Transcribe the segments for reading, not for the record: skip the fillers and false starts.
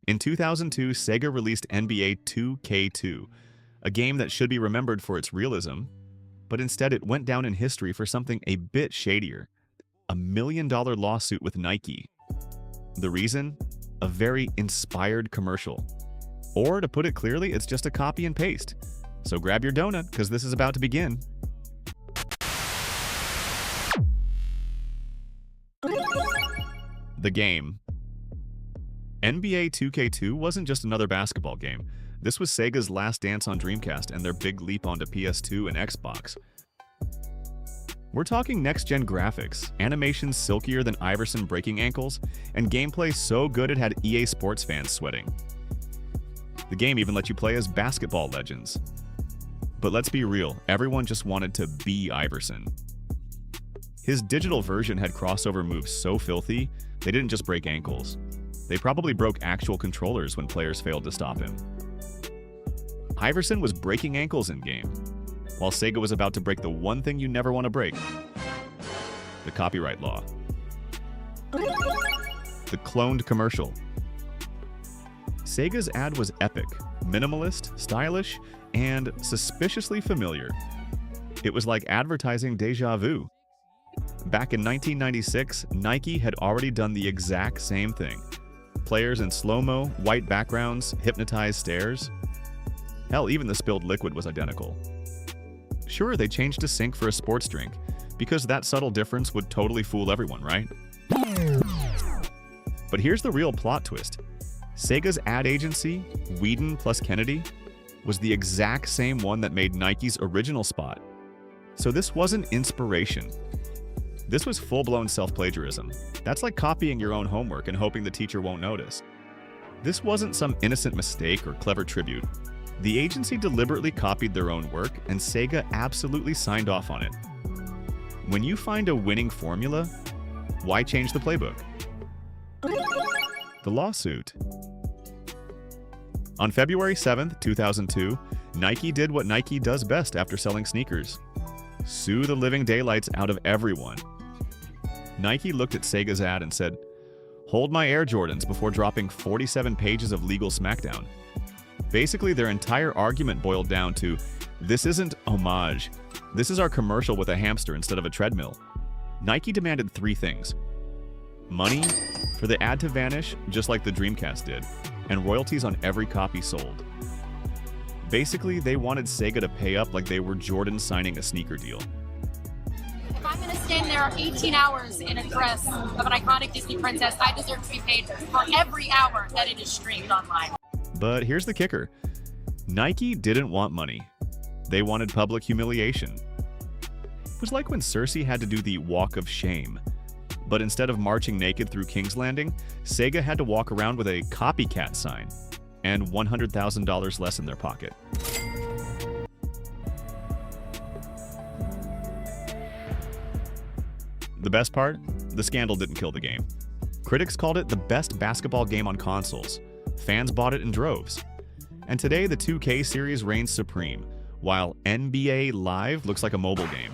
In 2002, Sega released NBA 2K2, a game that should be remembered for its realism, but instead it went down in history for something a bit shadier: a $1 million lawsuit with Nike. The reason? A very inspired commercial. Or, to put it clearly, it's just a copy and paste. So grab your donut, because this is about to begin. The game. NBA 2K2 wasn't just another basketball game. This was Sega's last dance on Dreamcast and their big leap onto PS2 and Xbox. We're talking next-gen graphics, animations silkier than Iverson breaking ankles, and gameplay so good it had EA Sports fans sweating. The game even let you play as basketball legends. But let's be real, everyone just wanted to be Iverson. His digital version had crossover moves so filthy, they didn't just break ankles. They probably broke actual controllers when players failed to stop him. Iverson was breaking ankles in-game, while Sega was about to break the one thing you never want to break: the copyright law. The cloned commercial. Sega's ad was epic, minimalist, stylish, and suspiciously familiar. It was like advertising déjà vu. Back in 1996, Nike had already done the exact same thing. Players in slow-mo, white backgrounds, hypnotized stares. Hell, even the spilled liquid was identical. Sure, they changed to sync for a sports drink, because that subtle difference would totally fool everyone, right? But here's the real plot twist. Sega's ad agency, Whedon plus Kennedy, was the exact same one that made Nike's original spot. So this wasn't inspiration. This was full-blown self-plagiarism. That's like copying your own homework and hoping the teacher won't notice. This wasn't some innocent mistake or clever tribute. The agency deliberately copied their own work, and Sega absolutely signed off on it. When you find a winning formula, why change the playbook? The lawsuit. On February 7th, 2002, Nike did what Nike does best after selling sneakers: sue the living daylights out of everyone. Nike looked at Sega's ad and said, "Hold my Air Jordans," before dropping 47 pages of legal smackdown. Basically, their entire argument boiled down to, this isn't homage. This is our commercial with a hamster instead of a treadmill. Nike demanded 3 things: money, for the ad to vanish, just like the Dreamcast did, and royalties on every copy sold. Basically, they wanted Sega to pay up like they were Jordan signing a sneaker deal. If I'm going to stand there 18 hours in a dress of an iconic Disney princess, I deserve to be paid for every hour that it is streamed online. But here's the kicker. Nike didn't want money. They wanted public humiliation. It was like when Cersei had to do the Walk of Shame. But instead of marching naked through King's Landing, Sega had to walk around with a copycat sign and $100,000 less in their pocket. The best part? The scandal didn't kill the game. Critics called it the best basketball game on consoles. Fans bought it in droves. And today, the 2K series reigns supreme, while NBA Live looks like a mobile game.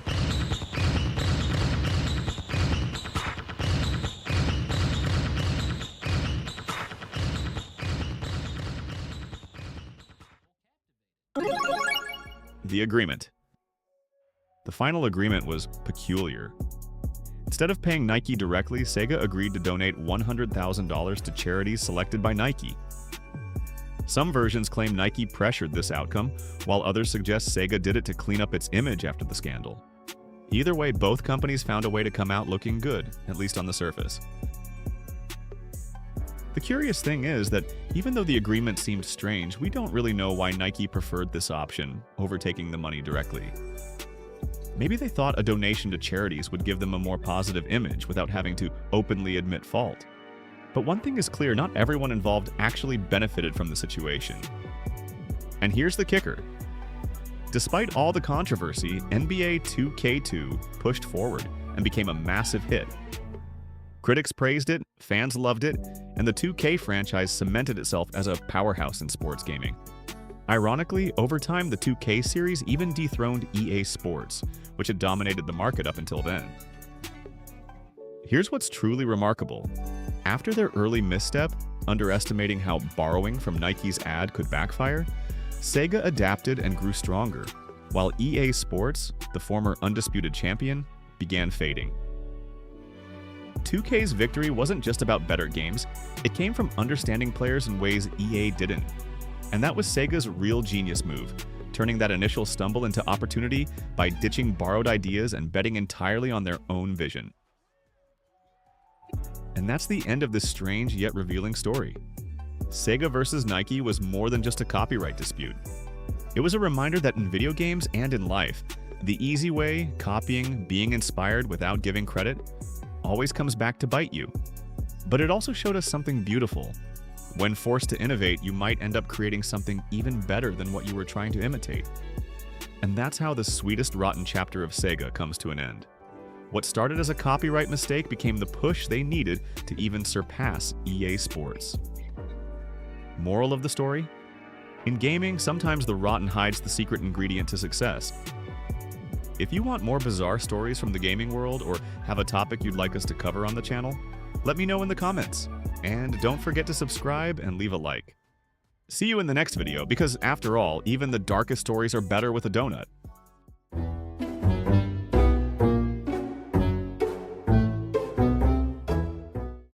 The agreement. The final agreement was peculiar. Instead of paying Nike directly, Sega agreed to donate $100,000 to charities selected by Nike. Some versions claim Nike pressured this outcome, while others suggest Sega did it to clean up its image after the scandal. Either way, both companies found a way to come out looking good, at least on the surface. The curious thing is that even though the agreement seemed strange, we don't really know why Nike preferred this option over taking the money directly. Maybe they thought a donation to charities would give them a more positive image without having to openly admit fault. But one thing is clear, not everyone involved actually benefited from the situation. And here's the kicker. Despite all the controversy, NBA 2K2 pushed forward and became a massive hit. Critics praised it, fans loved it, and the 2K franchise cemented itself as a powerhouse in sports gaming. Ironically, over time, the 2K series even dethroned EA Sports, which had dominated the market up until then. Here's what's truly remarkable. After their early misstep, underestimating how borrowing from Nike's ad could backfire, SEGA adapted and grew stronger, while EA Sports, the former undisputed champion, began fading. 2K's victory wasn't just about better games, it came from understanding players in ways EA didn't. And that was SEGA's real genius move, turning that initial stumble into opportunity by ditching borrowed ideas and betting entirely on their own vision. And that's the end of this strange yet revealing story. SEGA versus Nike was more than just a copyright dispute. It was a reminder that in video games and in life, the easy way, copying, being inspired without giving credit, always comes back to bite you. But it also showed us something beautiful. When forced to innovate, you might end up creating something even better than what you were trying to imitate. And that's how the sweetest rotten chapter of SEGA comes to an end. What started as a copyright mistake became the push they needed to even surpass EA Sports. Moral of the story? In gaming, sometimes the rotten hides the secret ingredient to success. If you want more bizarre stories from the gaming world or have a topic you'd like us to cover on the channel, let me know in the comments. And don't forget to subscribe and leave a like. See you in the next video, because after all, even the darkest stories are better with a donut.